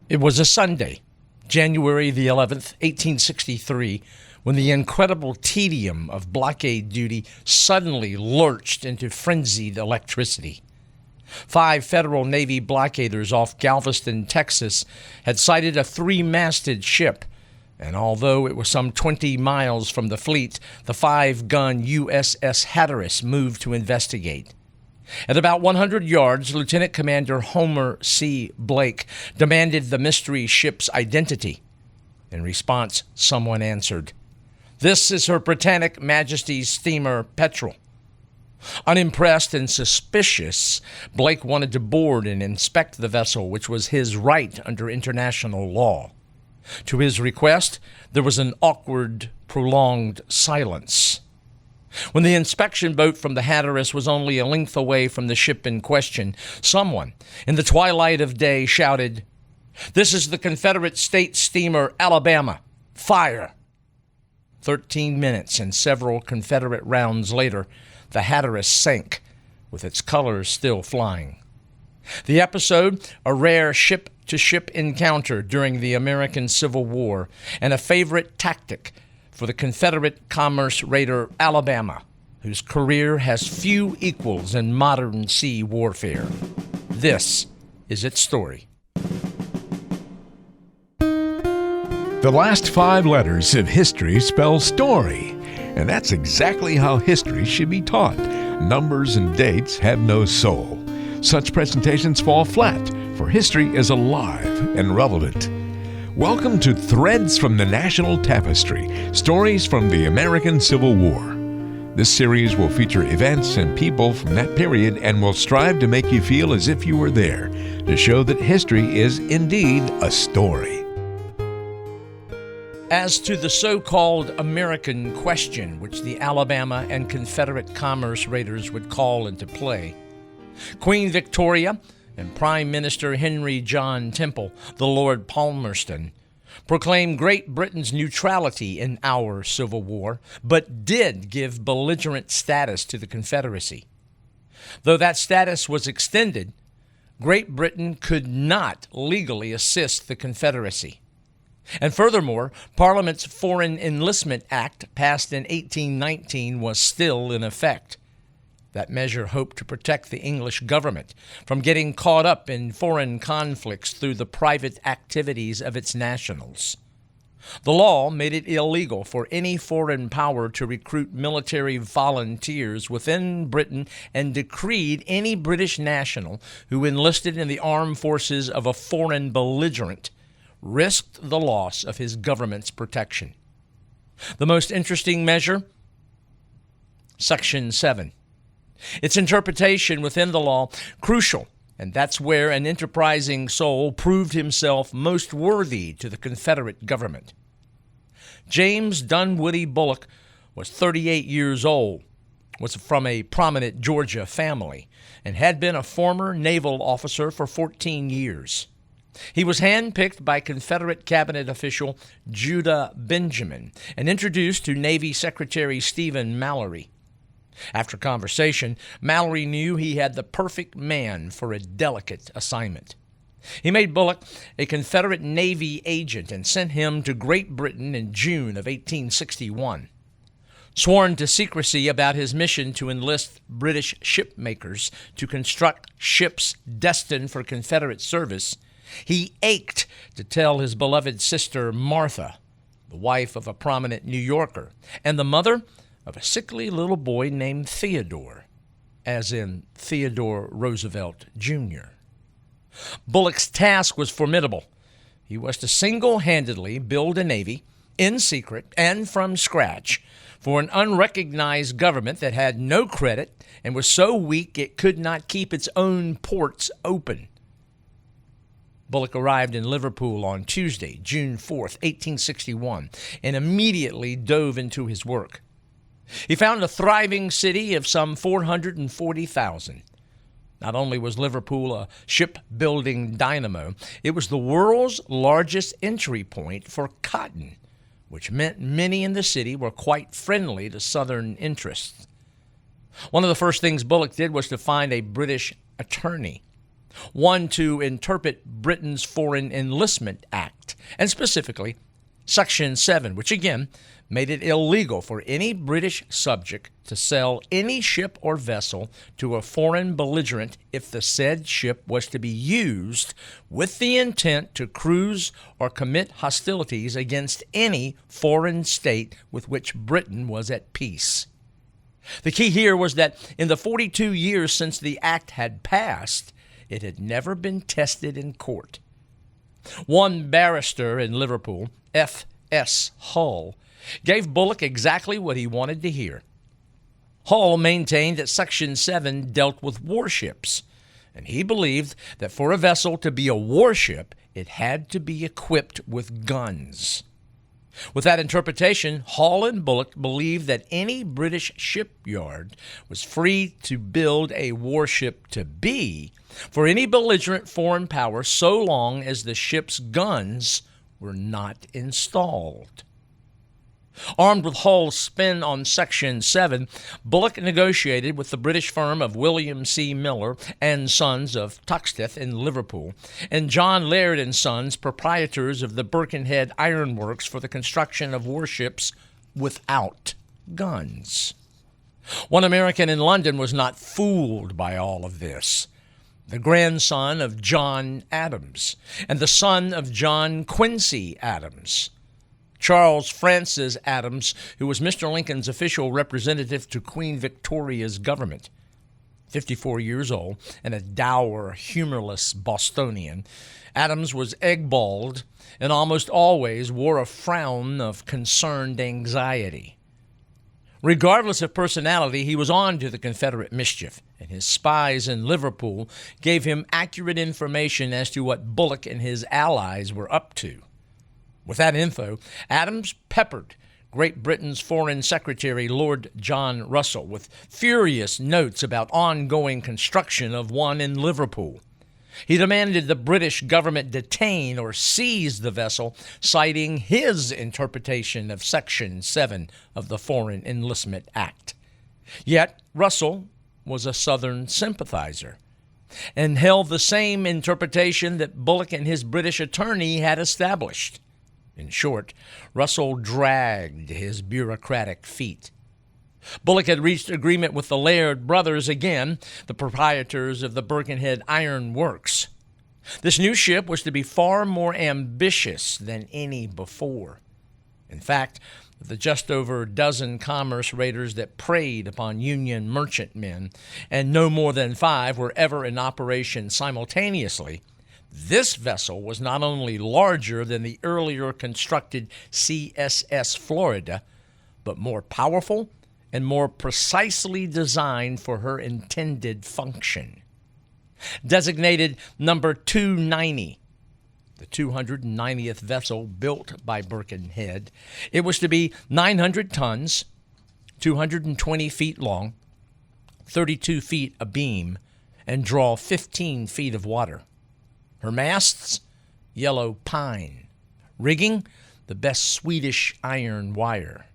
It was a Sunday, January the 11th, 1863, when the incredible tedium of blockade duty suddenly lurched into frenzied electricity. 5 Federal Navy blockaders off Galveston, Texas, had sighted a three-masted ship, and although it was some 20 miles from the fleet, the 5-gun USS Hatteras moved to investigate. At about 100 yards, Lieutenant Commander Homer C. Blake demanded the mystery ship's identity. In response, someone answered, "This is Her Britannic Majesty's steamer Petrel." Unimpressed and suspicious, Blake wanted to board and inspect the vessel, which was his right under international law. To his request, there was an awkward, prolonged silence. When the inspection boat from the Hatteras was only a length away from the ship in question, someone, in the twilight of day, shouted, "This is the Confederate States steamer Alabama. Fire!" 13 minutes and several Confederate rounds later, the Hatteras sank, with its colors still flying. The episode, a rare ship-to-ship encounter during the American Civil War, and a favorite tactic for the Confederate commerce raider Alabama, whose career has few equals in modern sea warfare. This is its story. The last 5 letters of history spell story, and that's exactly how history should be taught. Numbers and dates have no soul. Such presentations fall flat, for history is alive and relevant. Welcome to Threads from the National Tapestry, stories from the American Civil War. This series will feature events and people from that period and will strive to make you feel as if you were there, to show that history is indeed a story. As to the so-called American question, which the Alabama and Confederate commerce raiders would call into play, Queen Victoria and Prime Minister Henry John Temple, the Lord Palmerston, proclaimed Great Britain's neutrality in our Civil War, but did give belligerent status to the Confederacy. Though that status was extended, Great Britain could not legally assist the Confederacy. And furthermore, Parliament's Foreign Enlistment Act, passed in 1819, was still in effect. That measure hoped to protect the English government from getting caught up in foreign conflicts through the private activities of its nationals. The law made it illegal for any foreign power to recruit military volunteers within Britain and decreed any British national who enlisted in the armed forces of a foreign belligerent risked the loss of his government's protection. The most interesting measure? Section 7. Its interpretation within the law crucial, and that's where an enterprising soul proved himself most worthy to the Confederate government. James Dunwoody Bulloch was 38 years old, was from a prominent Georgia family, and had been a former naval officer for 14 years. He was handpicked by Confederate cabinet official Judah Benjamin and introduced to Navy Secretary Stephen Mallory. After conversation, Mallory knew he had the perfect man for a delicate assignment. He made Bulloch a Confederate Navy agent and sent him to Great Britain in June of 1861. Sworn to secrecy about his mission to enlist British shipmakers to construct ships destined for Confederate service, he ached to tell his beloved sister Martha, the wife of a prominent New Yorker, and the mother of a sickly little boy named Theodore, as in Theodore Roosevelt, Jr. Bulloch's task was formidable. He was to single-handedly build a navy, in secret and from scratch, for an unrecognized government that had no credit and was so weak it could not keep its own ports open. Bulloch arrived in Liverpool on Tuesday, June 4th, 1861, and immediately dove into his work. He found a thriving city of some 440,000. Not only was Liverpool a shipbuilding dynamo, it was the world's largest entry point for cotton, which meant many in the city were quite friendly to Southern interests. One of the first things Bulloch did was to find a British attorney. One to interpret Britain's Foreign Enlistment Act, and specifically Section 7, which again made it illegal for any British subject to sell any ship or vessel to a foreign belligerent if the said ship was to be used with the intent to cruise or commit hostilities against any foreign state with which Britain was at peace. The key here was that in the 42 years since the act had passed, it had never been tested in court. One barrister in Liverpool, F.S. Hull, gave Bulloch exactly what he wanted to hear. Hull maintained that Section 7 dealt with warships, and he believed that for a vessel to be a warship, it had to be equipped with guns. With that interpretation, Hull and Bulloch believed that any British shipyard was free to build a warship to be for any belligerent foreign power so long as the ship's guns were not installed. Armed with Hull's spin on Section 7, Bulloch negotiated with the British firm of William C. Miller and Sons of Toxteth in Liverpool, and John Laird and Sons, proprietors of the Birkenhead Iron Works, for the construction of warships without guns. One American in London was not fooled by all of this. The grandson of John Adams and the son of John Quincy Adams, Charles Francis Adams, who was Mr. Lincoln's official representative to Queen Victoria's government. 54 years old and a dour, humorless Bostonian, Adams was egg-balled and almost always wore a frown of concerned anxiety. Regardless of personality, he was on to the Confederate mischief, and his spies in Liverpool gave him accurate information as to what Bulloch and his allies were up to. With that info, Adams peppered Great Britain's Foreign Secretary Lord John Russell with furious notes about ongoing construction of one in Liverpool. He demanded the British government detain or seize the vessel, citing his interpretation of Section 7 of the Foreign Enlistment Act. Yet Russell was a Southern sympathizer and held the same interpretation that Bulloch and his British attorney had established. In short, Russell dragged his bureaucratic feet. Bulloch had reached agreement with the Laird brothers again, the proprietors of the Birkenhead Iron Works. This new ship was to be far more ambitious than any before. In fact, the just over a dozen commerce raiders that preyed upon Union merchantmen, and no more than 5 were ever in operation simultaneously, this vessel was not only larger than the earlier constructed CSS Florida, but more powerful and more precisely designed for her intended function. Designated number 290, the 290th vessel built by Birkenhead, it was to be 900 tons, 220 feet long, 32 feet abeam, and draw 15 feet of water. Her masts, yellow pine. Rigging, the best Swedish iron wire.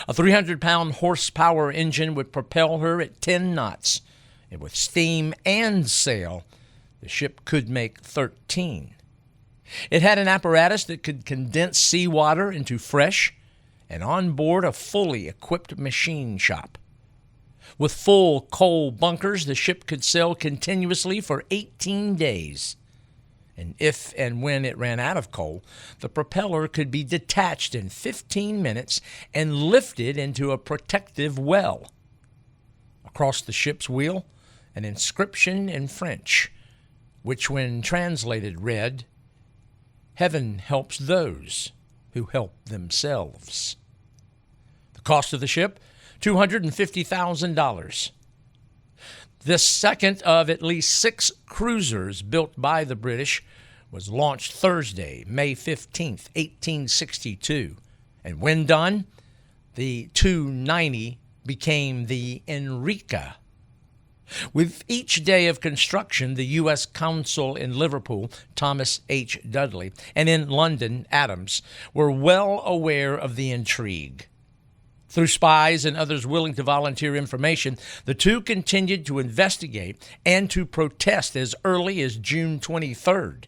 A 300-pound horsepower engine would propel her at 10 knots, and with steam and sail, the ship could make 13. It had an apparatus that could condense seawater into fresh, and on board a fully equipped machine shop. With full coal bunkers, the ship could sail continuously for 18 days. And if and when it ran out of coal, the propeller could be detached in 15 minutes and lifted into a protective well. Across the ship's wheel, an inscription in French, which when translated read, "Heaven helps those who help themselves." The cost of the ship, $250,000. This second of at least 6 cruisers built by the British was launched Thursday, May 15th, 1862. And when done, the 290 became the Enrica. With each day of construction, the U.S. consul in Liverpool, Thomas H. Dudley, and in London, Adams, were well aware of the intrigue. Through spies and others willing to volunteer information, the two continued to investigate and to protest as early as June 23rd.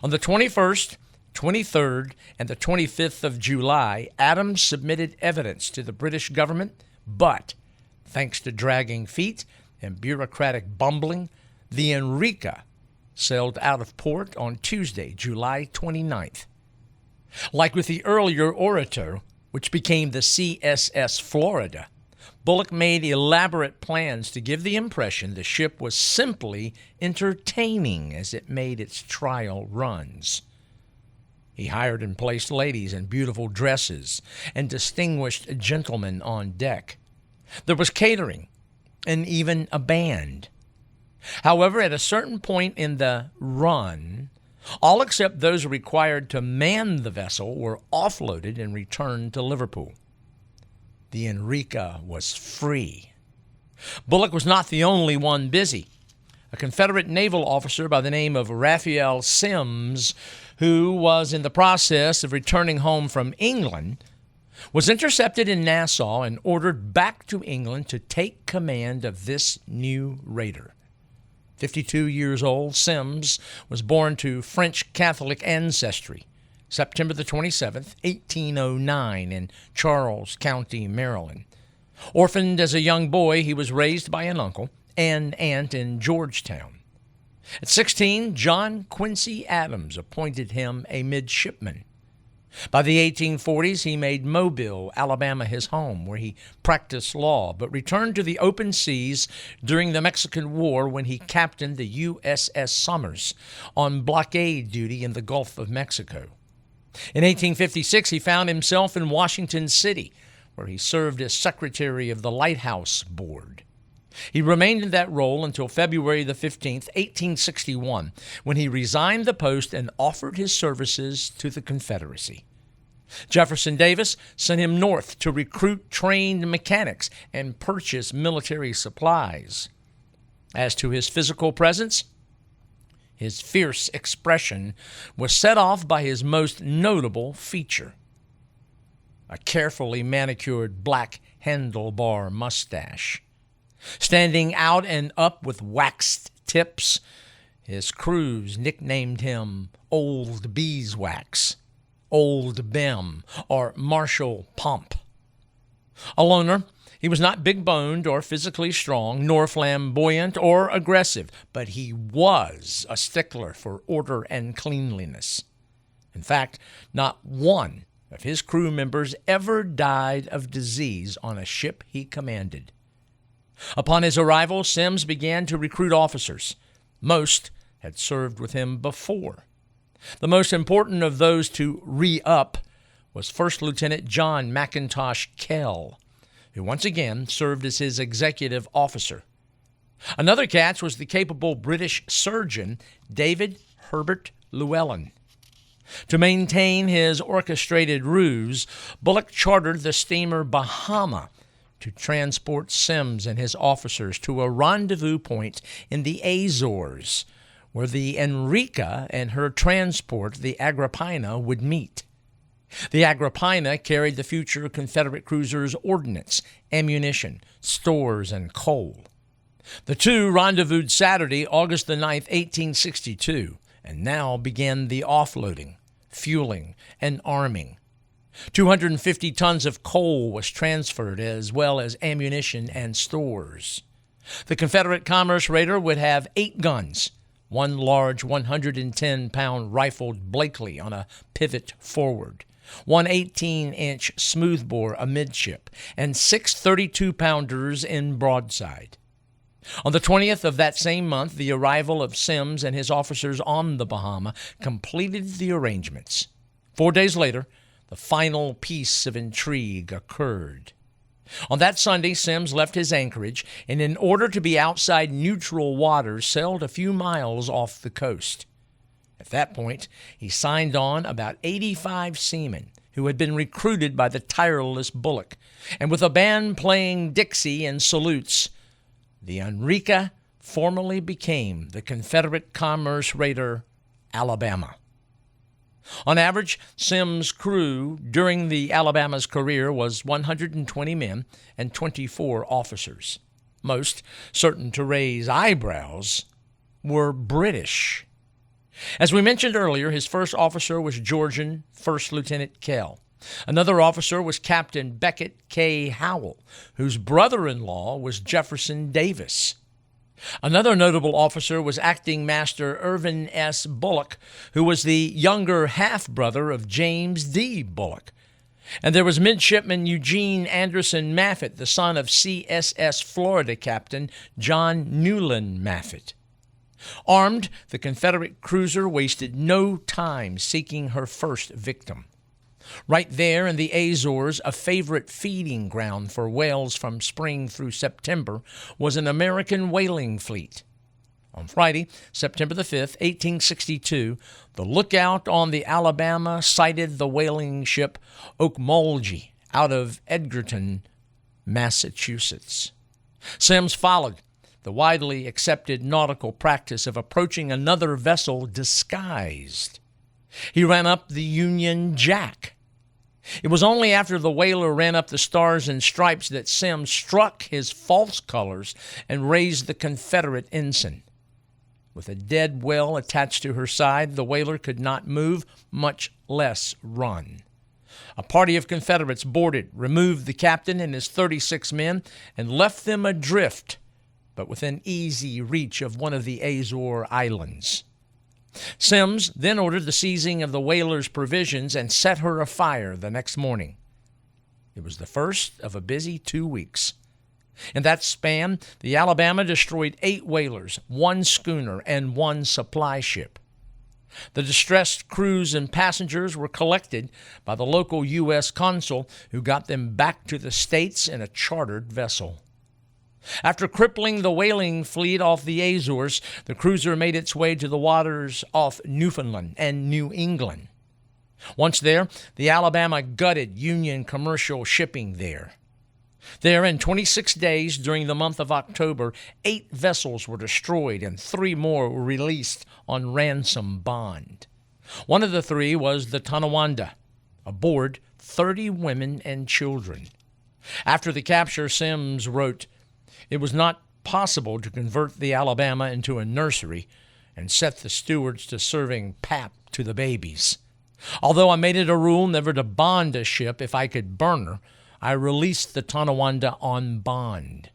On the 21st, 23rd, and the 25th of July, Adams submitted evidence to the British government, but thanks to dragging feet and bureaucratic bumbling, the Enrica sailed out of port on Tuesday, July 29th. Like with the earlier Orator, which became the CSS Florida, Bulloch made elaborate plans to give the impression the ship was simply entertaining as it made its trial runs. He hired and placed ladies in beautiful dresses and distinguished gentlemen on deck. There was catering and even a band. However, at a certain point in the run, all except those required to man the vessel were offloaded and returned to Liverpool. The Enrica was free. Bulloch was not the only one busy. A Confederate naval officer by the name of Raphael Semmes, who was in the process of returning home from England, was intercepted in Nassau and ordered back to England to take command of this new raider. 52 years old, Semmes was born to French Catholic ancestry, September the 27th, 1809, in Charles County, Maryland. Orphaned as a young boy, he was raised by an uncle and aunt in Georgetown. At 16, John Quincy Adams appointed him a midshipman. By the 1840s, he made Mobile, Alabama, his home, where he practiced law, but returned to the open seas during the Mexican War when he captained the USS Semmes on blockade duty in the Gulf of Mexico. In 1856, he found himself in Washington City, where he served as secretary of the Lighthouse Board. He remained in that role until February the 15th, 1861, when he resigned the post and offered his services to the Confederacy. Jefferson Davis sent him north to recruit trained mechanics and purchase military supplies. As to his physical presence, his fierce expression was set off by his most notable feature: a carefully manicured black handlebar mustache. Standing out and up with waxed tips, his crews nicknamed him Old Beeswax, Old Bem, or Marshal Pump. A loner, he was not big-boned or physically strong, nor flamboyant or aggressive, but he was a stickler for order and cleanliness. In fact, not one of his crew members ever died of disease on a ship he commanded. Upon his arrival, Semmes began to recruit officers. Most had served with him before. The most important of those to re-up was First Lieutenant John McIntosh Kell, who once again served as his executive officer. Another catch was the capable British surgeon David Herbert Llewellyn. To maintain his orchestrated ruse, Bulloch chartered the steamer Bahama to transport Semmes and his officers to a rendezvous point in the Azores, where the Enrica and her transport, the Agrippina, would meet. The Agrippina carried the future Confederate cruisers' ordnance, ammunition, stores, and coal. The two rendezvoused Saturday, August the 9th, 1862, and now began the offloading, fueling, and arming. 250 tons of coal was transferred, as well as ammunition and stores. The Confederate commerce raider would have 8 guns, one large 110-pound rifled Blakely on a pivot forward, one 18-inch smoothbore amidship, and 6 32-pounders in broadside. On the 20th of that same month, the arrival of Semmes and his officers on the Bahama completed the arrangements. 4 days later, the final piece of intrigue occurred. On that Sunday, Semmes left his anchorage and, in order to be outside neutral waters, sailed a few miles off the coast. At that point, he signed on about 85 seamen who had been recruited by the tireless Bulloch, and with a band playing Dixie and salutes, the Enrica formally became the Confederate commerce raider Alabama. On average, Semmes' crew during the Alabama's career was 120 men and 24 officers. Most, certain to raise eyebrows, were British. As we mentioned earlier, his first officer was Georgian First Lieutenant Kell. Another officer was Captain Beckett K. Howell, whose brother-in-law was Jefferson Davis. Another notable officer was Acting Master Irvin S. Bulloch, who was the younger half-brother of James D. Bulloch. And there was Midshipman Eugene Anderson Maffitt, the son of CSS Florida Captain John Newland Maffitt. Armed, the Confederate cruiser wasted no time seeking her first victim. Right there in the Azores, a favorite feeding ground for whales from spring through September, was an American whaling fleet. On Friday, September the 5th, 1862, the lookout on the Alabama sighted the whaling ship Ocmulgee out of Edgerton, Massachusetts. Semmes followed the widely accepted nautical practice of approaching another vessel disguised. He ran up the Union Jack. It was only after the whaler ran up the Stars and Stripes that Semmes struck his false colors and raised the Confederate ensign. With a dead whale attached to her side, the whaler could not move, much less run. A party of Confederates boarded, removed the captain and his 36 men, and left them adrift, but within easy reach of one of the Azore Islands. Semmes then ordered the seizing of the whaler's provisions and set her afire the next morning. It was the first of a busy 2 weeks. In that span, the Alabama destroyed 8 whalers, 1 schooner, and 1 supply ship. The distressed crews and passengers were collected by the local U.S. consul, who got them back to the States in a chartered vessel. After crippling the whaling fleet off the Azores, the cruiser made its way to the waters off Newfoundland and New England. Once there, the Alabama gutted Union commercial shipping there. There, in 26 days during the month of October, 8 vessels were destroyed and 3 more were released on ransom bond. One of the 3 was the Tonawanda. Aboard, 30 women and children. After the capture, Semmes wrote, "It was not possible to convert the Alabama into a nursery and set the stewards to serving pap to the babies. Although I made it a rule never to bond a ship if I could burn her, I released the Tonawanda on bond."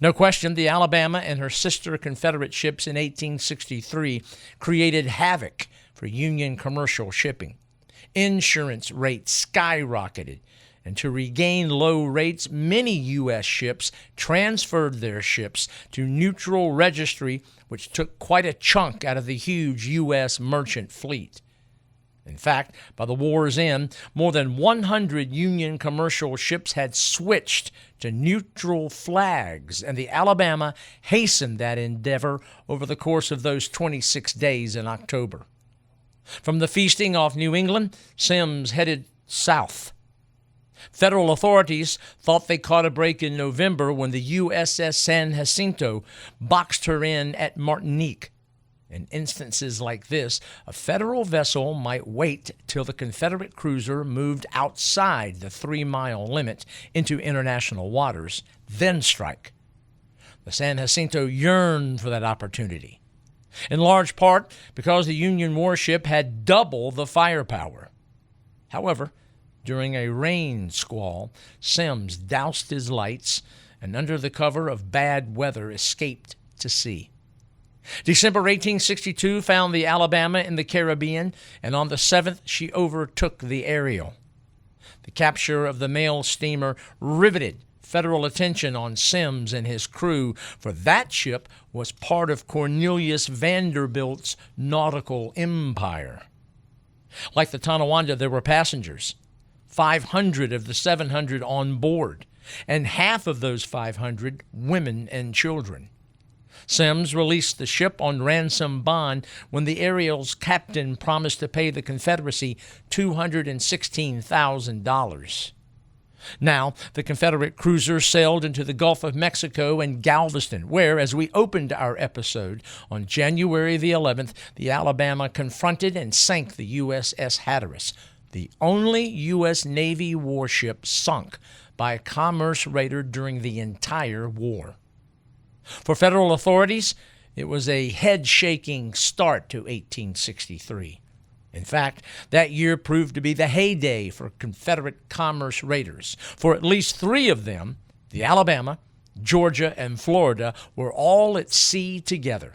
No question, the Alabama and her sister Confederate ships in 1863 created havoc for Union commercial shipping. Insurance rates skyrocketed, and to regain low rates, many U.S. ships transferred their ships to neutral registry, which took quite a chunk out of the huge U.S. merchant fleet. In fact, by the war's end, more than 100 Union commercial ships had switched to neutral flags, and the Alabama hastened that endeavor over the course of those 26 days in October. From the feasting off New England, Semmes headed south. Federal authorities thought they caught a break in November when the USS San Jacinto boxed her in at Martinique. In instances like this, a federal vessel might wait till the Confederate cruiser moved outside the 3-mile limit into international waters, then strike. The San Jacinto yearned for that opportunity, in large part because the Union warship had double the firepower. However, during a rain squall, Semmes doused his lights and under the cover of bad weather escaped to sea. December 1862 found the Alabama in the Caribbean, and on the 7th she overtook the Ariel. The capture of the mail steamer riveted federal attention on Semmes and his crew, for that ship was part of Cornelius Vanderbilt's nautical empire. Like the Tonawanda, there were passengers, 500 of the 700 on board, and half of those 500 women and children. Semmes released the ship on ransom bond when the Ariel's captain promised to pay the Confederacy $216,000. Now, the Confederate cruiser sailed into the Gulf of Mexico and Galveston, where, as we opened our episode on January the 11th, the Alabama confronted and sank the USS Hatteras, the only U.S. Navy warship sunk by a commerce raider during the entire war. For federal authorities, it was a head-shaking start to 1863. In fact, that year proved to be the heyday for Confederate commerce raiders. For at least three of them, the Alabama, Georgia, and Florida, were all at sea together.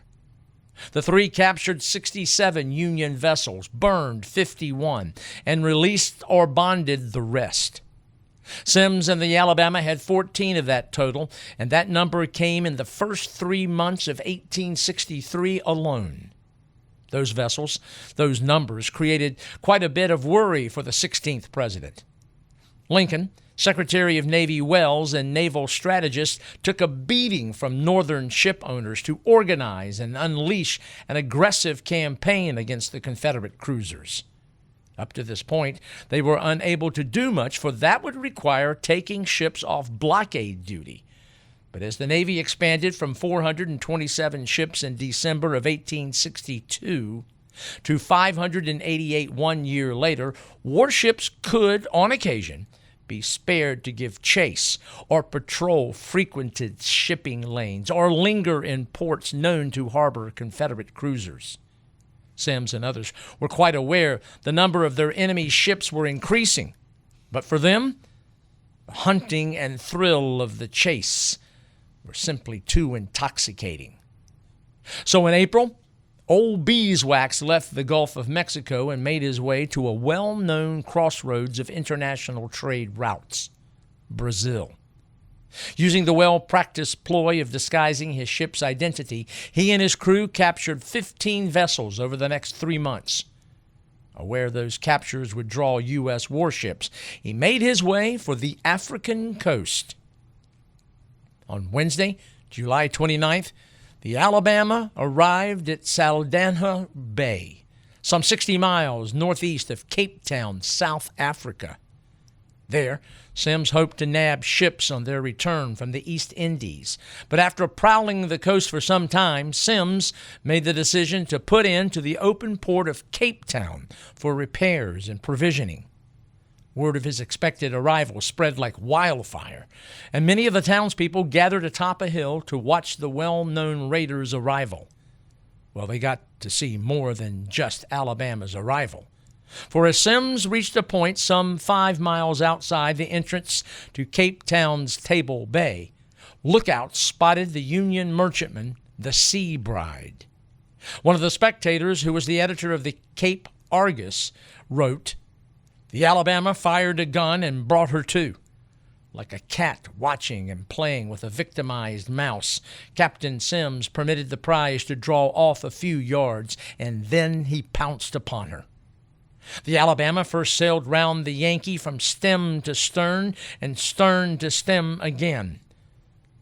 The three captured 67 Union vessels, burned 51, and released or bonded the rest. Semmes and the Alabama had 14 of that total, and that number came in the first 3 months of 1863 alone. Those vessels, those numbers, created quite a bit of worry for the 16th president. Lincoln, Secretary of Navy Wells, and naval strategists took a beating from Northern ship owners to organize and unleash an aggressive campaign against the Confederate cruisers. Up to this point, they were unable to do much, for that would require taking ships off blockade duty. But as the Navy expanded from 427 ships in December of 1862 to 588 1 year later, warships could, on occasion, be spared to give chase or patrol frequented shipping lanes or linger in ports known to harbor Confederate cruisers. Semmes and others were quite aware the number of their enemy ships were increasing, but for them, the hunting and thrill of the chase were simply too intoxicating. So in April, old Beeswax left the Gulf of Mexico and made his way to a well-known crossroads of international trade routes, Brazil. Using the well-practiced ploy of disguising his ship's identity, he and his crew captured 15 vessels over the next 3 months. Aware those captures would draw U.S. warships, he made his way for the African coast. On Wednesday, July 29th, the Alabama arrived at Saldanha Bay, some 60 miles northeast of Cape Town, South Africa. There, Semmes hoped to nab ships on their return from the East Indies. But after prowling the coast for some time, Semmes made the decision to put into the open port of Cape Town for repairs and provisioning. Word of his expected arrival spread like wildfire, and many of the townspeople gathered atop a hill to watch the well-known raider's arrival. Well, they got to see more than just Alabama's arrival. For as Semmes reached a point some 5 miles outside the entrance to Cape Town's Table Bay, lookouts spotted the Union merchantman, the Sea Bride. One of the spectators, who was the editor of the Cape Argus, wrote, "The Alabama fired a gun and brought her to. Like a cat watching and playing with a victimized mouse, Captain Semmes permitted the prize to draw off a few yards, and then he pounced upon her. The Alabama first sailed round the Yankee from stem to stern and stern to stem again.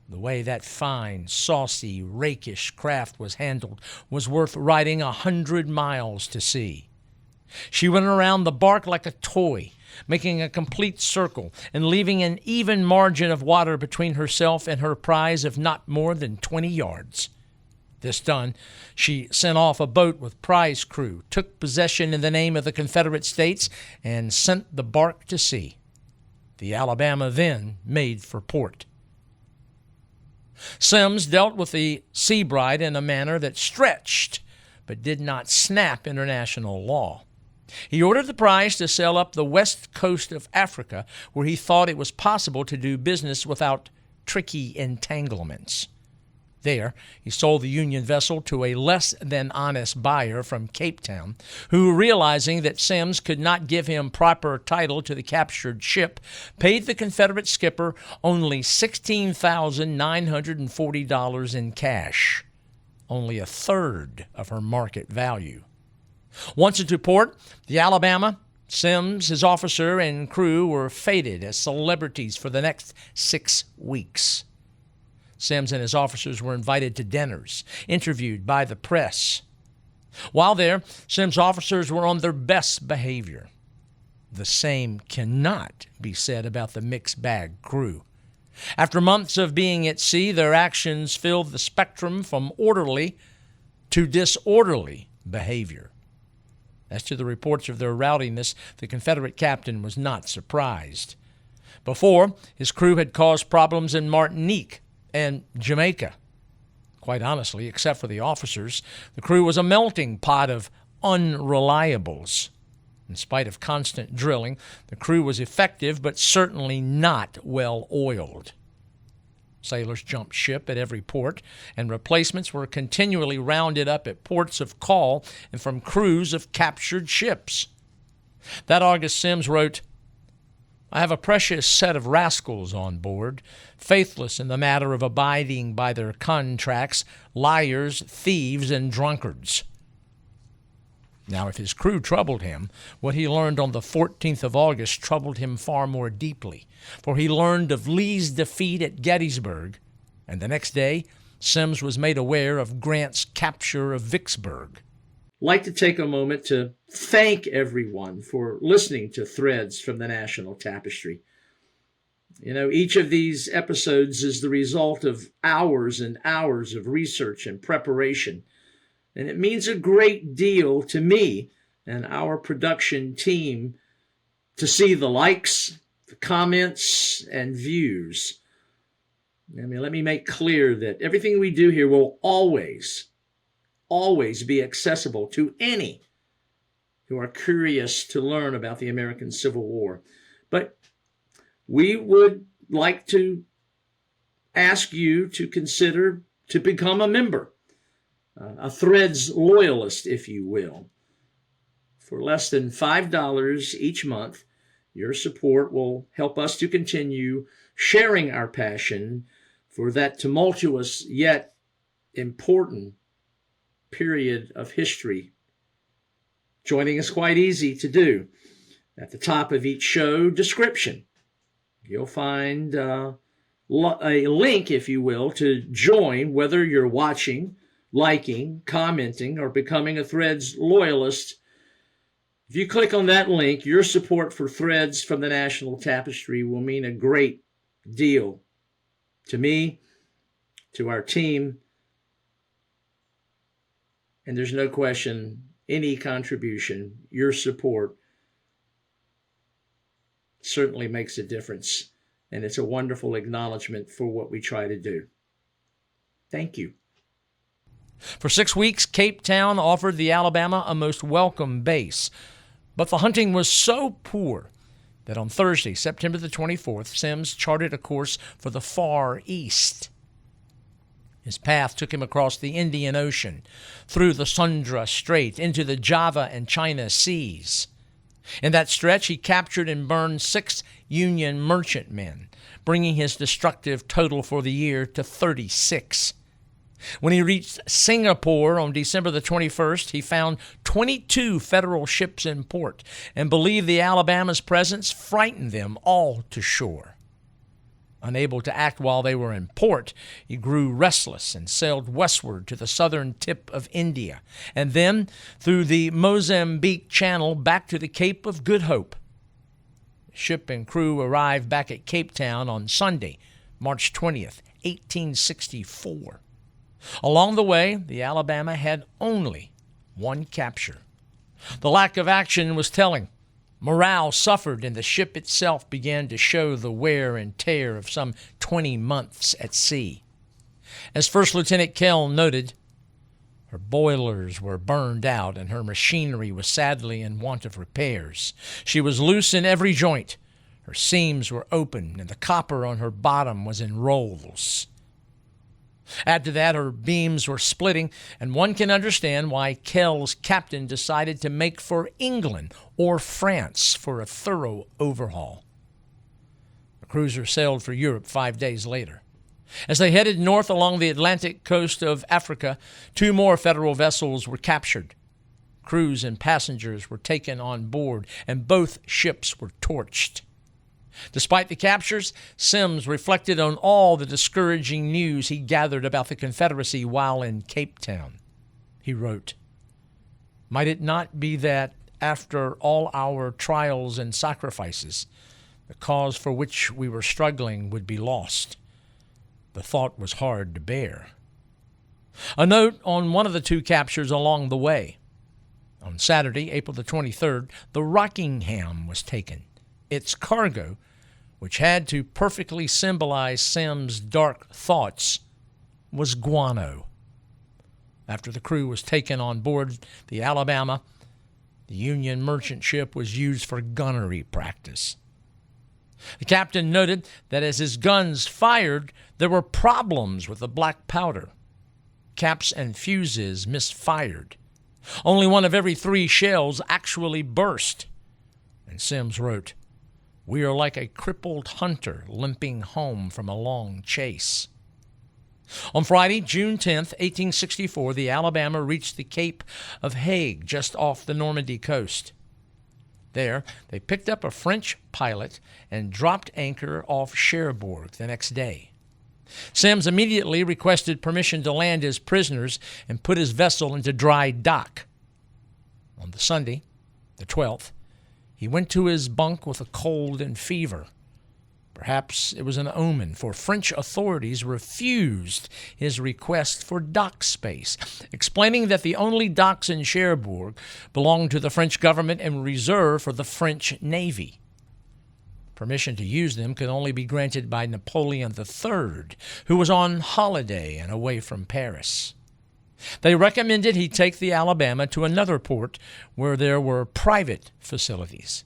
The way that fine, saucy, rakish craft was handled was worth riding 100 miles to see. She went around the bark like a toy, making a complete circle and leaving an even margin of water between herself and her prize of not more than 20 yards. This done, she sent off a boat with prize crew, took possession in the name of the Confederate States, and sent the bark to sea. The Alabama then made for port." Semmes dealt with the Sea Bride in a manner that stretched but did not snap international law. He ordered the prize to sail up the west coast of Africa, where he thought it was possible to do business without tricky entanglements. There, he sold the Union vessel to a less than honest buyer from Cape Town, who, realizing that Semmes could not give him proper title to the captured ship, paid the Confederate skipper only $16,940 in cash, only a third of her market value. Once into port, the Alabama, Semmes, his officer, and crew were feted as celebrities for the next 6 weeks. Semmes and his officers were invited to dinners, interviewed by the press. While there, Semmes' officers were on their best behavior. The same cannot be said about the mixed bag crew. After months of being at sea, their actions filled the spectrum from orderly to disorderly behavior. As to the reports of their rowdiness, the Confederate captain was not surprised. Before, his crew had caused problems in Martinique and Jamaica. Quite honestly, except for the officers, the crew was a melting pot of unreliables. In spite of constant drilling, the crew was effective but certainly not well oiled. Sailors jumped ship at every port, and replacements were continually rounded up at ports of call and from crews of captured ships. That August, Semmes wrote, "I have a precious set of rascals on board, faithless in the matter of abiding by their contracts, liars, thieves, and drunkards." Now, if his crew troubled him, what he learned on the 14th of August troubled him far more deeply, for he learned of Lee's defeat at Gettysburg, and the next day, Semmes was made aware of Grant's capture of Vicksburg. I'd like to take a moment to thank everyone for listening to Threads from the National Tapestry. You know, each of these episodes is the result of hours and hours of research and preparation. And it means a great deal to me and our production team to see the likes, the comments, and views. Let me make clear that everything we do here will always be accessible to any who are curious to learn about the American Civil War. But we would like to ask you to consider to become a member. A Threads loyalist, if you will. For less than $5 each month, your support will help us to continue sharing our passion for that tumultuous yet important period of history. Joining is quite easy to do. At the top of each show description, you'll find a link, if you will, to join, whether you're watching, liking, commenting, or becoming a Threads loyalist. If you click on that link, your support for Threads from the National Tapestry will mean a great deal to me, to our team, and there's no question any contribution, your support, certainly makes a difference, and it's a wonderful acknowledgement for what we try to do. Thank you. For 6 weeks, Cape Town offered the Alabama a most welcome base. But the hunting was so poor that on Thursday, September the 24th, Semmes charted a course for the Far East. His path took him across the Indian Ocean, through the Sunda Strait, into the Java and China seas. In that stretch, he captured and burned 6 Union merchantmen, bringing his destructive total for the year to 36. When he reached Singapore on December the 21st, he found 22 federal ships in port and believed the Alabama's presence frightened them all to shore. Unable to act while they were in port, he grew restless and sailed westward to the southern tip of India, and then through the Mozambique Channel back to the Cape of Good Hope. Ship and crew arrived back at Cape Town on Sunday, March 20th, 1864. Along the way, the Alabama had only one capture. The lack of action was telling. Morale suffered, and the ship itself began to show the wear and tear of some 20 months at sea. As First Lieutenant Kell noted, her boilers were burned out, and her machinery was sadly in want of repairs. She was loose in every joint. Her seams were open, and the copper on her bottom was in rolls. Add to that, her beams were splitting, and one can understand why Kell's captain decided to make for England or France for a thorough overhaul. The cruiser sailed for Europe 5 days later. As they headed north along the Atlantic coast of Africa, 2 more federal vessels were captured. Crews and passengers were taken on board, and both ships were torched. Despite the captures, Semmes reflected on all the discouraging news he gathered about the Confederacy while in Cape Town. He wrote, "Might it not be that, after all our trials and sacrifices, the cause for which we were struggling would be lost. The thought was hard to bear. A note on one of the two captures along the way. On Saturday, April the 23rd, the Rockingham was taken. Its cargo, which had to perfectly symbolize Semmes' dark thoughts, was guano. After the crew was taken on board the Alabama, the Union merchant ship was used for gunnery practice. The captain noted that as his guns fired, there were problems with the black powder. Caps and fuses misfired. Only one of every 3 shells actually burst. And Semmes wrote, "We are like a crippled hunter limping home from a long chase." On Friday, June 10th, 1864, the Alabama reached the Cape of Hague just off the Normandy coast. There, they picked up a French pilot and dropped anchor off Cherbourg the next day. Semmes immediately requested permission to land his prisoners and put his vessel into dry dock. On the Sunday, the 12th, he went to his bunk with a cold and fever. Perhaps it was an omen, for French authorities refused his request for dock space, explaining that the only docks in Cherbourg belonged to the French government and were reserved for the French Navy. Permission to use them could only be granted by Napoleon III, who was on holiday and away from Paris. They recommended he take the Alabama to another port where there were private facilities.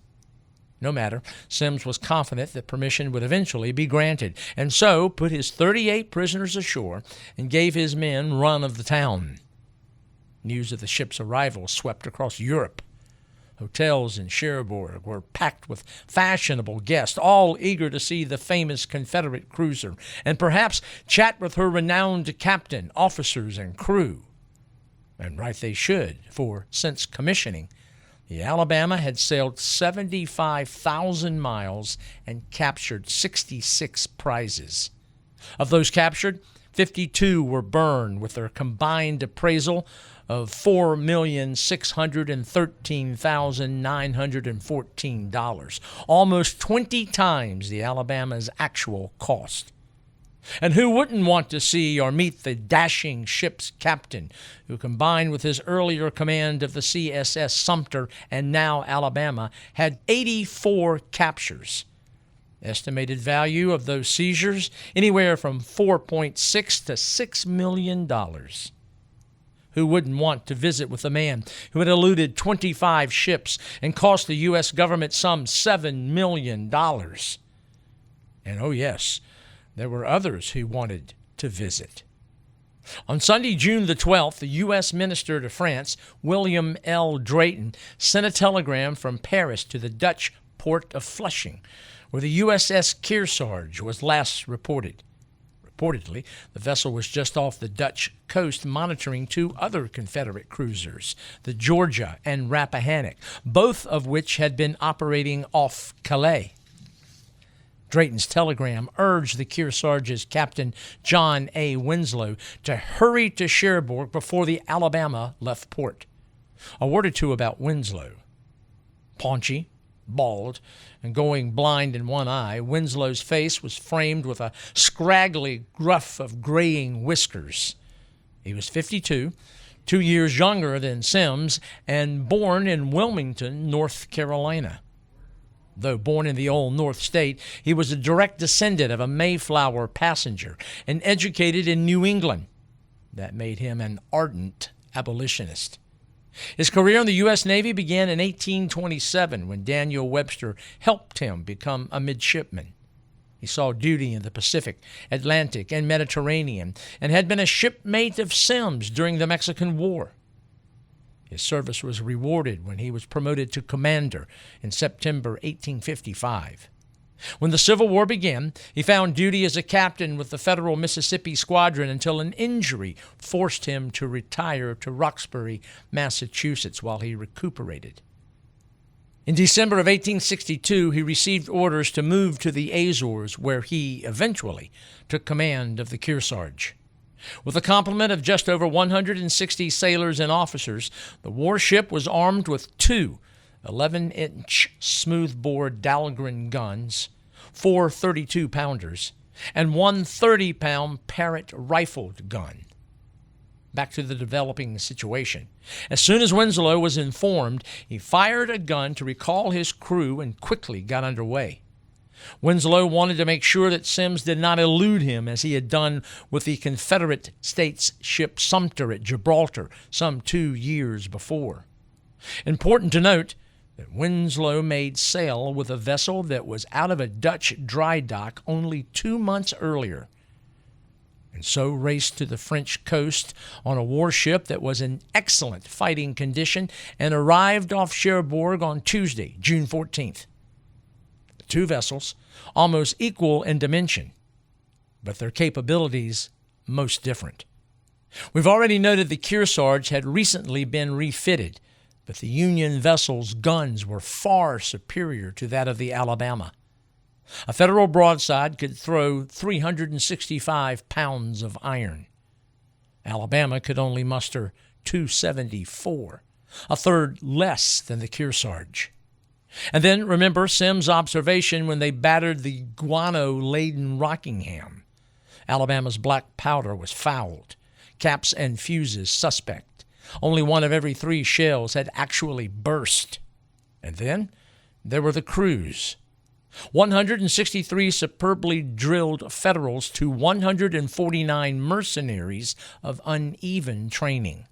No matter, Semmes was confident that permission would eventually be granted, and so put his 38 prisoners ashore and gave his men run of the town. News of the ship's arrival swept across Europe. Hotels in Cherbourg were packed with fashionable guests, all eager to see the famous Confederate cruiser and perhaps chat with her renowned captain, officers, and crew. And right they should, for since commissioning, the Alabama had sailed 75,000 miles and captured 66 prizes. Of those captured, 52 were burned with their combined appraisal of $4,613,914, almost 20 times the Alabama's actual cost. And who wouldn't want to see or meet the dashing ship's captain, who combined with his earlier command of the CSS Sumter and now Alabama, had 84 captures. Estimated value of those seizures, anywhere from $4.6 to $6 million. Who wouldn't want to visit with a man who had eluded 25 ships and cost the U.S. government some $7 million? And oh yes, there were others who wanted to visit. On Sunday, June the 12th, the U.S. Minister to France, William L. Drayton, sent a telegram from Paris to the Dutch port of Flushing, where the USS Kearsarge was last reported. Reportedly, the vessel was just off the Dutch coast monitoring 2 other Confederate cruisers, the Georgia and Rappahannock, both of which had been operating off Calais. Drayton's telegram urged the Kearsarge's Captain John A. Winslow to hurry to Cherbourg before the Alabama left port. A word or two about Winslow. Paunchy, bald, and going blind in one eye, Winslow's face was framed with a scraggly gruff of graying whiskers. He was 52, 2 years younger than Semmes, and born in Wilmington, North Carolina. Though born in the old North State, he was a direct descendant of a Mayflower passenger and educated in New England. That made him an ardent abolitionist. His career in the U.S. Navy began in 1827 when Daniel Webster helped him become a midshipman. He saw duty in the Pacific, Atlantic, and Mediterranean, and had been a shipmate of Semmes during the Mexican War. His service was rewarded when he was promoted to commander in September 1855. When the Civil War began, he found duty as a captain with the Federal Mississippi Squadron until an injury forced him to retire to Roxbury, Massachusetts, while he recuperated. In December of 1862, he received orders to move to the Azores, where he eventually took command of the Kearsarge. With a complement of just over 160 sailors and officers, the warship was armed with 2 11-inch smoothbore Dahlgren guns, 4 32-pounders, and one 30-pound Parrott rifled gun. Back to the developing situation. As soon as Winslow was informed, he fired a gun to recall his crew and quickly got underway. Winslow wanted to make sure that Semmes did not elude him as he had done with the Confederate States ship Sumter at Gibraltar some 2 years before. Important to note that Winslow made sail with a vessel that was out of a Dutch dry dock only 2 months earlier, and so raced to the French coast on a warship that was in excellent fighting condition and arrived off Cherbourg on Tuesday, June 14th. The two vessels, almost equal in dimension, but their capabilities most different. We've already noted the Kearsarge had recently been refitted, but the Union vessel's guns were far superior to that of the Alabama. A Federal broadside could throw 365 pounds of iron. Alabama could only muster 274, a third less than the Kearsarge. And then remember Semmes' observation when they battered the guano-laden Rockingham. Alabama's black powder was fouled, caps and fuses suspect. Only one of every 3 shells had actually burst. And then there were the crews. 163 superbly drilled Federals to 149 mercenaries of uneven training.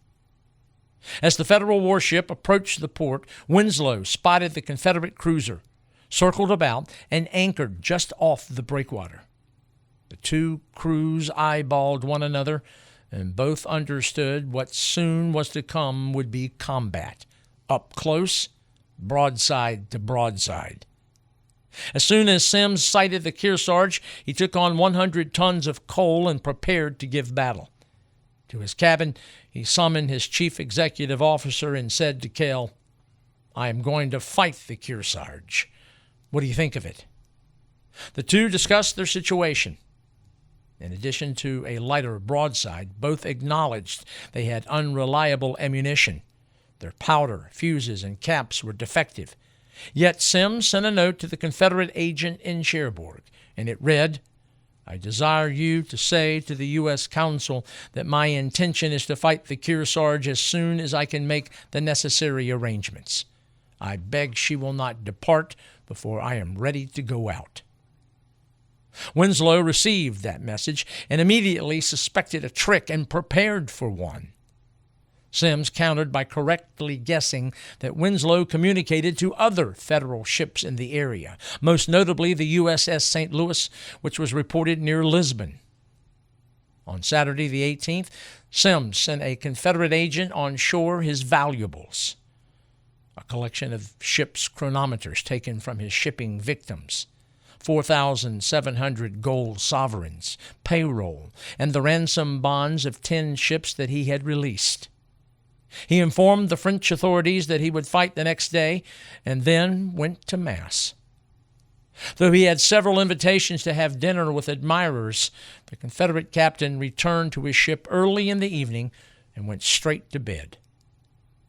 As the Federal warship approached the port, Winslow spotted the Confederate cruiser, circled about, and anchored just off the breakwater. The two crews eyeballed one another, and both understood what soon was to come would be combat, up close, broadside to broadside. As soon as Semmes sighted the Kearsarge, he took on 100 tons of coal and prepared to give battle. To his cabin, he summoned his chief executive officer and said to Cale, "I am going to fight the Kearsarge. What do you think of it?" The two discussed their situation. In addition to a lighter broadside, both acknowledged they had unreliable ammunition. Their powder, fuses, and caps were defective. Yet Semmes sent a note to the Confederate agent in Cherbourg, and it read, "I desire you to say to the U.S. Consul that my intention is to fight the Kearsarge as soon as I can make the necessary arrangements. I beg she will not depart before I am ready to go out." Winslow received that message and immediately suspected a trick and prepared for one. Semmes countered by correctly guessing that Winslow communicated to other Federal ships in the area, most notably the USS St. Louis, which was reported near Lisbon. On Saturday the 18th, Semmes sent a Confederate agent on shore his valuables, a collection of ship's chronometers taken from his shipping victims, 4,700 gold sovereigns, payroll, and the ransom bonds of 10 ships that he had released. He informed the French authorities that he would fight the next day and then went to Mass. Though he had several invitations to have dinner with admirers, the Confederate captain returned to his ship early in the evening and went straight to bed.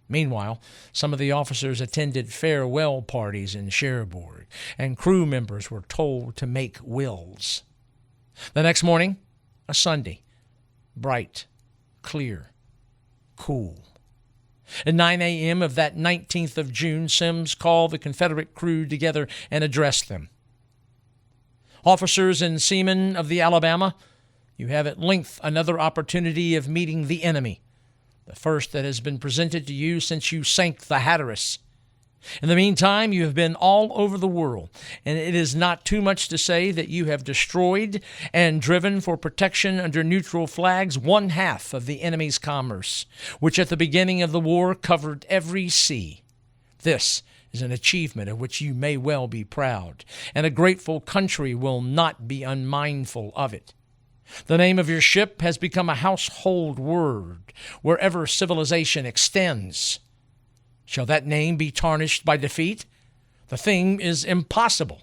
Meanwhile, some of the officers attended farewell parties in Cherbourg, and crew members were told to make wills. The next morning, a Sunday, bright, clear, cool. At 9 a.m. of that 19th of June, Semmes called the Confederate crew together and addressed them. "Officers and seamen of the Alabama, you have at length another opportunity of meeting the enemy, the first that has been presented to you since you sank the Hatteras. In the meantime, you have been all over the world, and it is not too much to say that you have destroyed and driven for protection under neutral flags 1/2 of the enemy's commerce, which at the beginning of the war covered every sea. This is an achievement of which you may well be proud, and a grateful country will not be unmindful of it. The name of your ship has become a household word wherever civilization extends. Shall that name be tarnished by defeat? The thing is impossible.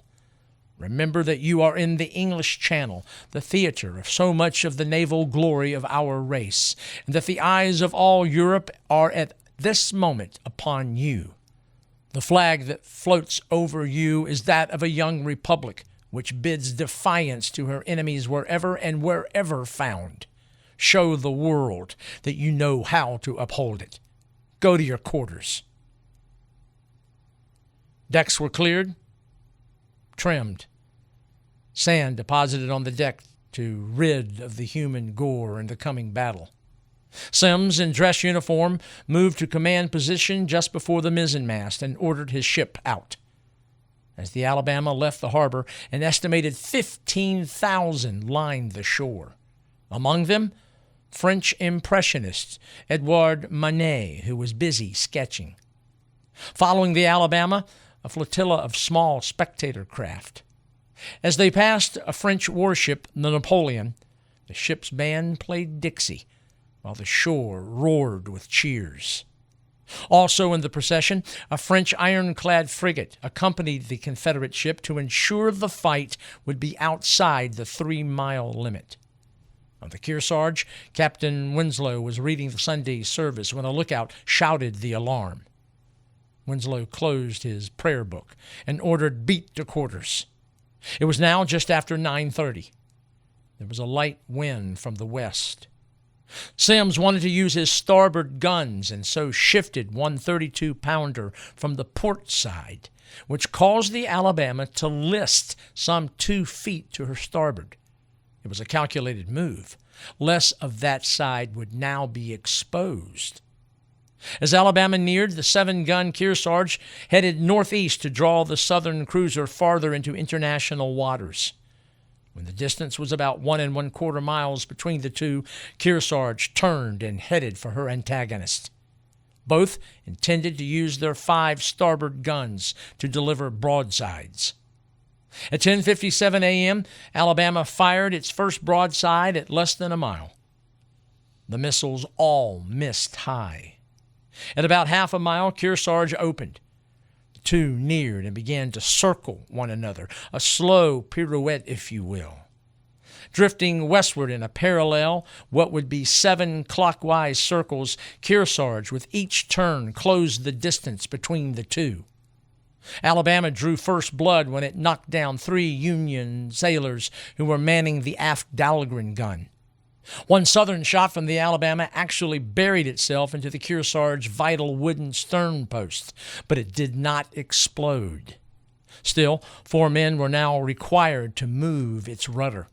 Remember that you are in the English Channel, the theater of so much of the naval glory of our race, and that the eyes of all Europe are at this moment upon you. The flag that floats over you is that of a young republic, which bids defiance to her enemies wherever and wherever found. Show the world that you know how to uphold it. Go to your quarters. Decks were cleared, trimmed, sand deposited on the deck to rid of the human gore in the coming battle. Semmes, in dress uniform, moved to command position just before the mizzenmast and ordered his ship out. As the Alabama left the harbor, an estimated 15,000 lined the shore. Among them, French impressionists Edouard Manet, who was busy sketching. Following the Alabama, a flotilla of small spectator craft. As they passed a French warship, the Napoleon, the ship's band played Dixie, while the shore roared with cheers. Also in the procession, a French ironclad frigate accompanied the Confederate ship to ensure the fight would be outside the 3-mile limit. On the Kearsarge, Captain Winslow was reading the Sunday service when a lookout shouted the alarm. Winslow closed his prayer book and ordered beat to quarters. It was now just after 9:30. There was a light wind from the west. Semmes wanted to use his starboard guns and so shifted one 32-pounder from the port side, which caused the Alabama to list some 2 feet to her starboard. It was a calculated move. Less of that side would now be exposed. As Alabama neared, the 7-gun Kearsarge headed northeast to draw the southern cruiser farther into international waters. When the distance was about 1 1/4 miles between the two, Kearsarge turned and headed for her antagonist. Both intended to use their 5 starboard guns to deliver broadsides. At 10:57 a.m., Alabama fired its first broadside at less than a mile. The missiles all missed high. At about half a mile, Kearsarge opened. The two neared and began to circle one another, a slow pirouette, if you will. Drifting westward in a parallel, what would be 7 clockwise circles, Kearsarge, with each turn, closed the distance between the two. Alabama drew first blood when it knocked down 3 Union sailors who were manning the aft Dahlgren gun. One Southern shot from the Alabama actually buried itself into the Kearsarge's vital wooden stern post, but it did not explode. Still, 4 men were now required to move its rudder.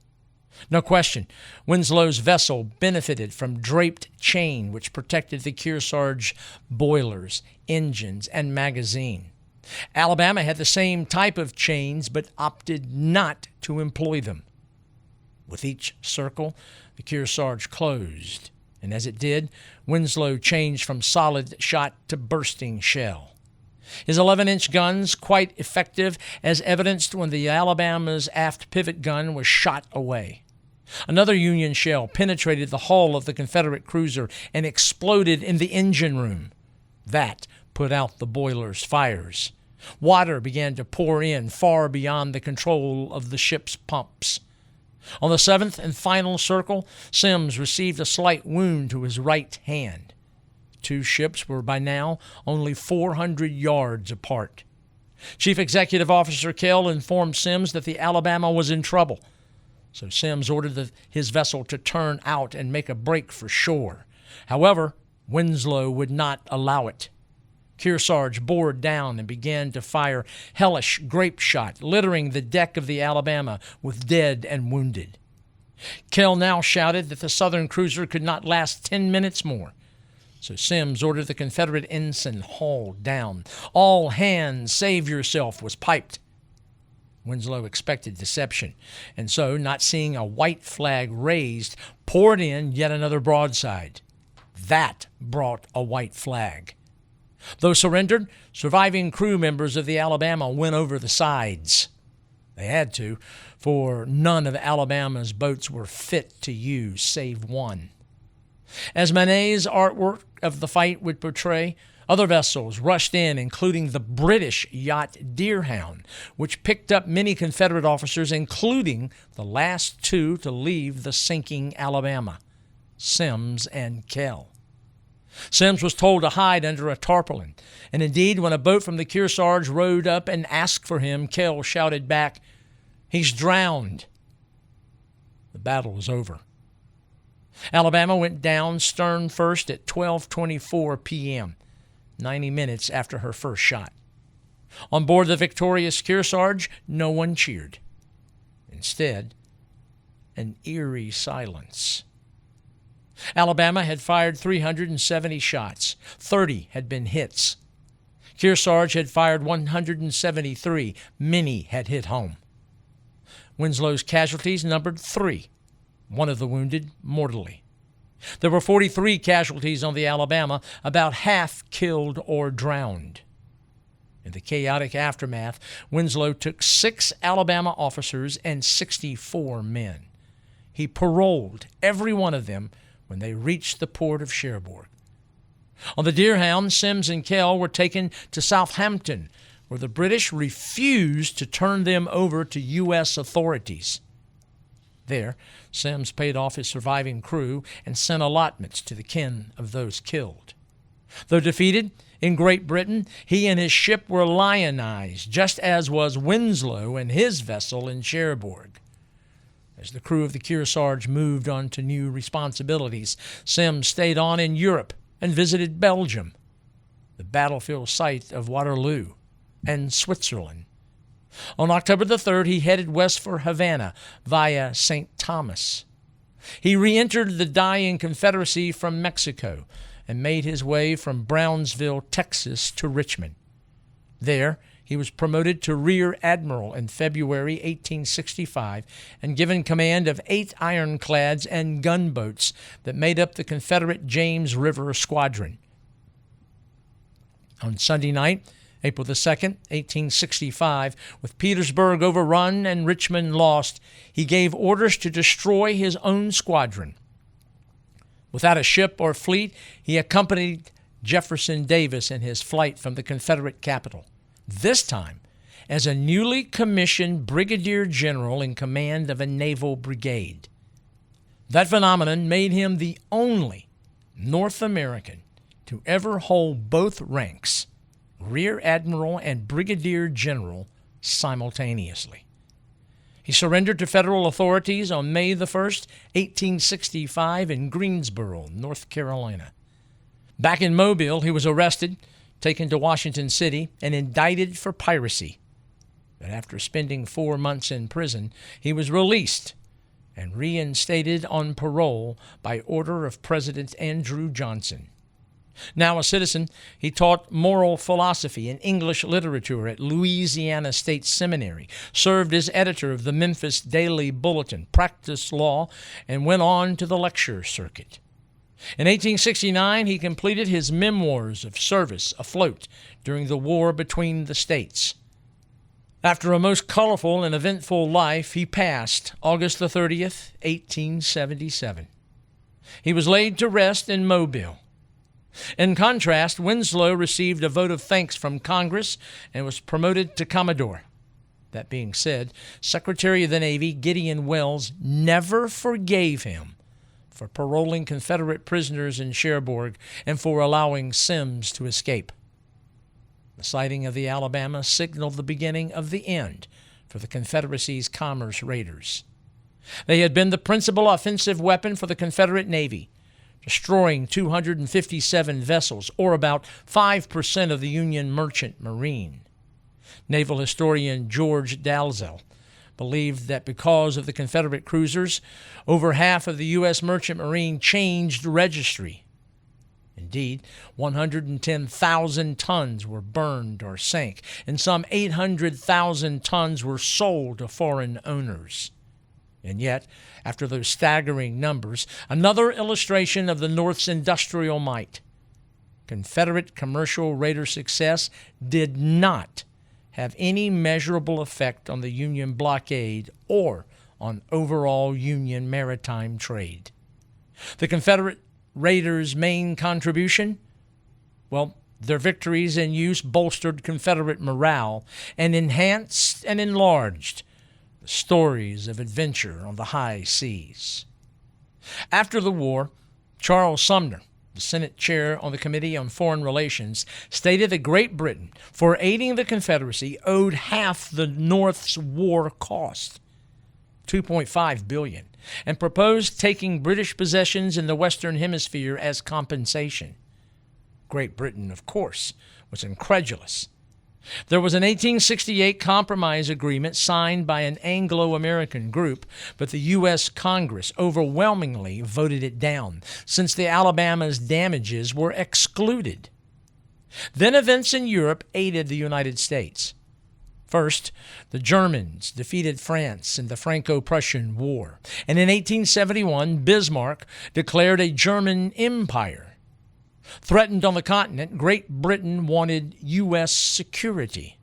No question, Winslow's vessel benefited from draped chain which protected the Kearsarge boilers, engines, and magazine. Alabama had the same type of chains but opted not to employ them. With each circle, the Kearsarge closed, and as it did, Winslow changed from solid shot to bursting shell. His 11-inch guns quite effective, as evidenced when the Alabama's aft pivot gun was shot away. Another Union shell penetrated the hull of the Confederate cruiser and exploded in the engine room. That put out the boiler's fires. Water began to pour in far beyond the control of the ship's pumps. On the 7th and final circle, Semmes received a slight wound to his right hand. The 2 ships were by now only 400 yards apart. Chief Executive Officer Kell informed Semmes that the Alabama was in trouble, so Semmes ordered his vessel to turn out and make a break for shore. However, Winslow would not allow it. Kearsarge bore down and began to fire hellish grape shot, littering the deck of the Alabama with dead and wounded. Kell now shouted that the Southern cruiser could not last 10 minutes more, so Semmes ordered the Confederate ensign hauled down. "All hands, save yourself," was piped. Winslow expected deception, and so, not seeing a white flag raised, poured in yet another broadside. That brought a white flag. Though surrendered, surviving crew members of the Alabama went over the sides. They had to, for none of Alabama's boats were fit to use save one. As Manet's artwork of the fight would portray, other vessels rushed in, including the British yacht Deerhound, which picked up many Confederate officers, including the last 2 to leave the sinking Alabama, Semmes and Kell. Semmes was told to hide under a tarpaulin, and indeed, when a boat from the Kearsarge rowed up and asked for him, Kell shouted back, "He's drowned." The battle was over. Alabama went down stern first at 12:24 p.m., 90 minutes after her first shot. On board the victorious Kearsarge, no one cheered. Instead, an eerie silence. Alabama had fired 370 shots. 30 had been hits. Kearsarge had fired 173. Many had hit home. Winslow's casualties numbered 3, one of the wounded mortally. There were 43 casualties on the Alabama, about half killed or drowned. In the chaotic aftermath, Winslow took 6 Alabama officers and 64 men. He paroled every one of them when they reached the port of Cherbourg. On the Deerhound, Semmes and Kell were taken to Southampton, where the British refused to turn them over to U.S. authorities. There, Semmes paid off his surviving crew and sent allotments to the kin of those killed. Though defeated in Great Britain, he and his ship were lionized, just as was Winslow and his vessel in Cherbourg. As the crew of the Kearsarge moved on to new responsibilities, Semmes stayed on in Europe and visited Belgium, the battlefield site of Waterloo, and Switzerland. On October the 3rd, he headed west for Havana via St. Thomas. He re-entered the dying Confederacy from Mexico and made his way from Brownsville, Texas, to Richmond. There, he was promoted to Rear Admiral in February 1865 and given command of 8 ironclads and gunboats that made up the Confederate James River Squadron. On Sunday night, April the 2nd, 1865, with Petersburg overrun and Richmond lost, he gave orders to destroy his own squadron. Without a ship or fleet, he accompanied Jefferson Davis in his flight from the Confederate capital, this time as a newly commissioned brigadier general in command of a naval brigade. That phenomenon made him the only North American to ever hold both ranks, Rear Admiral and Brigadier General, simultaneously. He surrendered to federal authorities on May the 1st, 1865 in Greensboro, North Carolina. Back in Mobile, he was arrested, taken to Washington City, and indicted for piracy. But after spending 4 months in prison, he was released and reinstated on parole by order of President Andrew Johnson. Now a citizen, he taught moral philosophy and English literature at Louisiana State Seminary, served as editor of the Memphis Daily Bulletin, practiced law, and went on to the lecture circuit. In 1869, he completed his memoirs of service afloat during the war between the states. After a most colorful and eventful life, he passed August the 30th, 1877. He was laid to rest in Mobile. In contrast, Winslow received a vote of thanks from Congress and was promoted to Commodore. That being said, Secretary of the Navy Gideon Welles never forgave him for paroling Confederate prisoners in Cherbourg and for allowing Semmes to escape. The sighting of the Alabama signaled the beginning of the end for the Confederacy's commerce raiders. They had been the principal offensive weapon for the Confederate Navy, destroying 257 vessels, or about 5% of the Union merchant marine. Naval historian George Dalzell believed that because of the Confederate cruisers, over half of the U.S. merchant marine changed registry. Indeed, 110,000 tons were burned or sank, and some 800,000 tons were sold to foreign owners. And yet, after those staggering numbers, another illustration of the North's industrial might. Confederate commercial raider success did not have any measurable effect on the Union blockade or on overall Union maritime trade. The Confederate raiders' main contribution? Well, their victories and use bolstered Confederate morale and enhanced and enlarged stories of adventure on the high seas. After the war, Charles Sumner, the Senate chair on the Committee on Foreign Relations, stated that Great Britain, for aiding the Confederacy, owed half the North's war cost, $2.5 billion, and proposed taking British possessions in the Western Hemisphere as compensation. Great Britain, of course, was incredulous. There was an 1868 compromise agreement signed by an Anglo-American group, but the U.S. Congress overwhelmingly voted it down, since the Alabama's damages were excluded. Then events in Europe aided the United States. First, the Germans defeated France in the Franco-Prussian War, and in 1871, Bismarck declared a German empire. Threatened on the continent, Great Britain wanted U.S. security.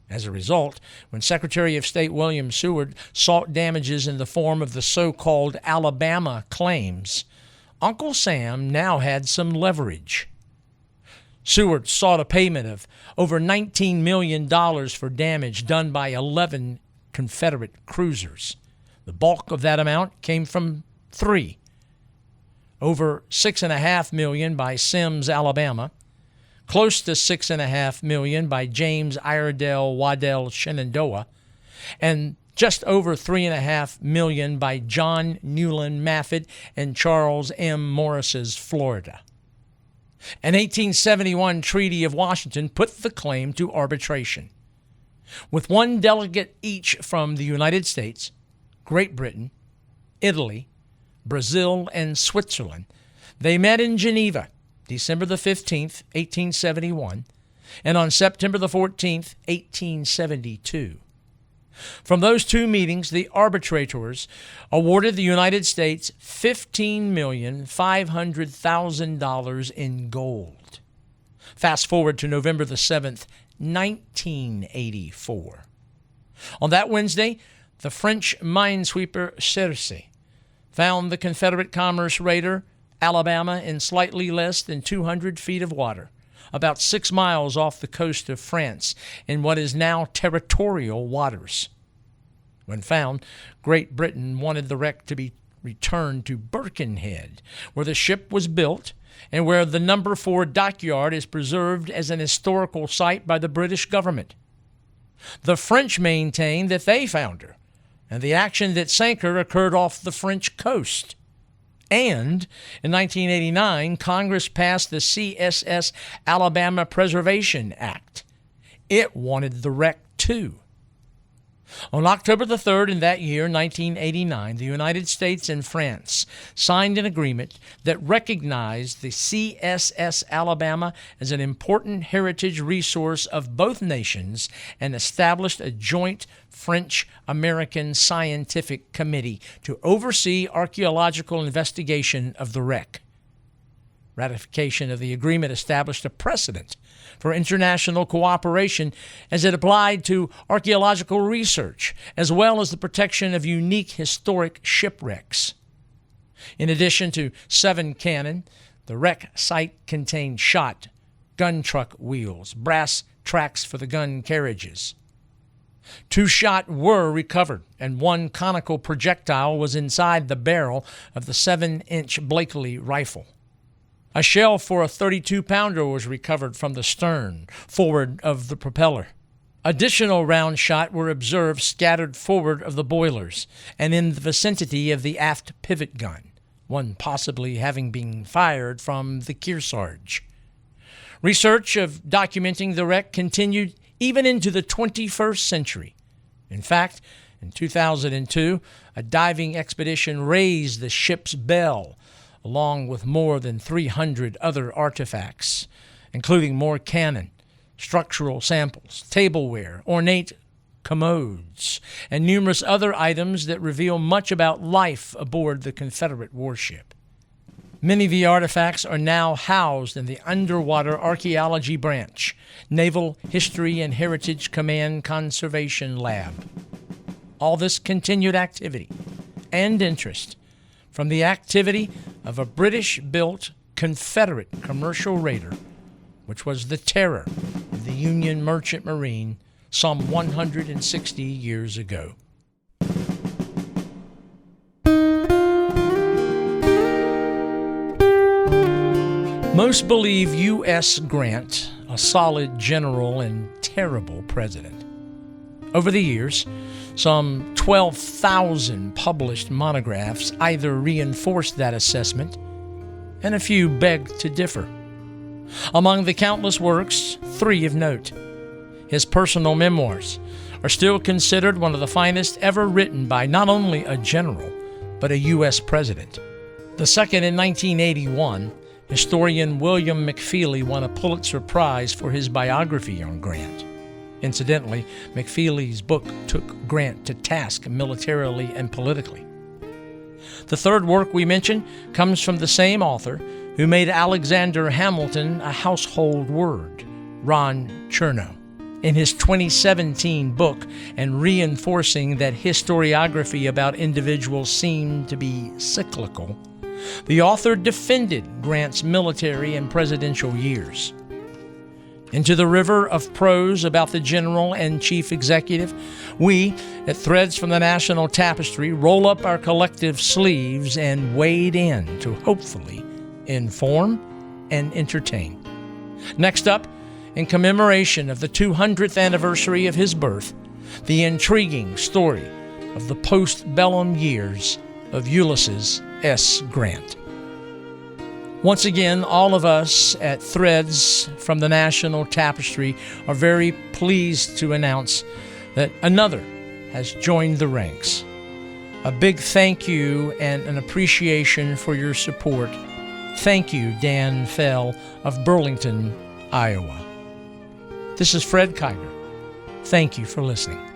As a result, when Secretary of State William Seward sought damages in the form of the so-called Alabama claims, Uncle Sam now had some leverage. Seward sought a payment of over $19 million for damage done by 11 Confederate cruisers. The bulk of that amount came from 3. Over $6.5 million by Semmes, Alabama, close to $6.5 million by James Iredell Waddell Shenandoah, and just over $3.5 million by John Newland Maffitt and Charles M. Morris's Florida. An 1871 Treaty of Washington put the claim to arbitration. With one delegate each from the United States, Great Britain, Italy, Brazil, and Switzerland, they met in Geneva, December the 15th, 1871, and on September the 14th, 1872. From those two meetings, the arbitrators awarded the United States $15,500,000 in gold. Fast forward to November the 7th, 1984. On that Wednesday, the French minesweeper Cherbourg found the Confederate commerce raider Alabama in slightly less than 200 feet of water, about 6 miles off the coast of France in what is now territorial waters. When found, Great Britain wanted the wreck to be returned to Birkenhead, where the ship was built and where the number 4 dockyard is preserved as an historical site by the British government. The French maintained that they found her, and the action that sank her occurred off the French coast. And in 1989, Congress passed the CSS Alabama Preservation Act. It wanted the wreck too. On October the 3rd in that year, 1989, the United States and France signed an agreement that recognized the CSS Alabama as an important heritage resource of both nations and established a joint French-American scientific committee to oversee archaeological investigation of the wreck. Ratification of the agreement established a precedent for international cooperation as it applied to archaeological research, as well as the protection of unique historic shipwrecks. In addition to 7 cannon, the wreck site contained shot, gun truck wheels, brass tracks for the gun carriages. 2 shot were recovered, and 1 conical projectile was inside the barrel of the 7-inch Blakely rifle. A shell for a 32-pounder was recovered from the stern, forward of the propeller. Additional round shot were observed scattered forward of the boilers and in the vicinity of the aft pivot gun, one possibly having been fired from the Kearsarge. Research of documenting the wreck continued even into the 21st century. In fact, in 2002, a diving expedition raised the ship's bell, along with more than 300 other artifacts, including more cannon, structural samples, tableware, ornate commodes, and numerous other items that reveal much about life aboard the Confederate warship. Many of the artifacts are now housed in the Underwater Archaeology Branch, Naval History and Heritage Command Conservation Lab. All this continued activity and interest from the activity of a British-built Confederate commercial raider, which was the terror of the Union Merchant Marine some 160 years ago. Most believe U.S. Grant a solid general and terrible president. Over the years, some 12,000 published monographs either reinforced that assessment, and a few begged to differ. Among the countless works, 3 of note. His personal memoirs are still considered one of the finest ever written by not only a general, but a U.S. president. The second, in 1981, historian William McFeely won a Pulitzer Prize for his biography on Grant. Incidentally, McFeely's book took Grant to task militarily and politically. The third work we mention comes from the same author who made Alexander Hamilton a household word, Ron Chernow. In his 2017 book, and reinforcing that historiography about individuals seemed to be cyclical, the author defended Grant's military and presidential years. Into the river of prose about the general and chief executive, we, at Threads from the National Tapestry, roll up our collective sleeves and wade in to hopefully inform and entertain. Next up, in commemoration of the 200th anniversary of his birth, the intriguing story of the post-bellum years of Ulysses S. Grant. Once again, all of us at Threads from the National Tapestry are very pleased to announce that another has joined the ranks. A big thank you and an appreciation for your support. Thank you, Dan Fell of Burlington, Iowa. This is Fred Kiger. Thank you for listening.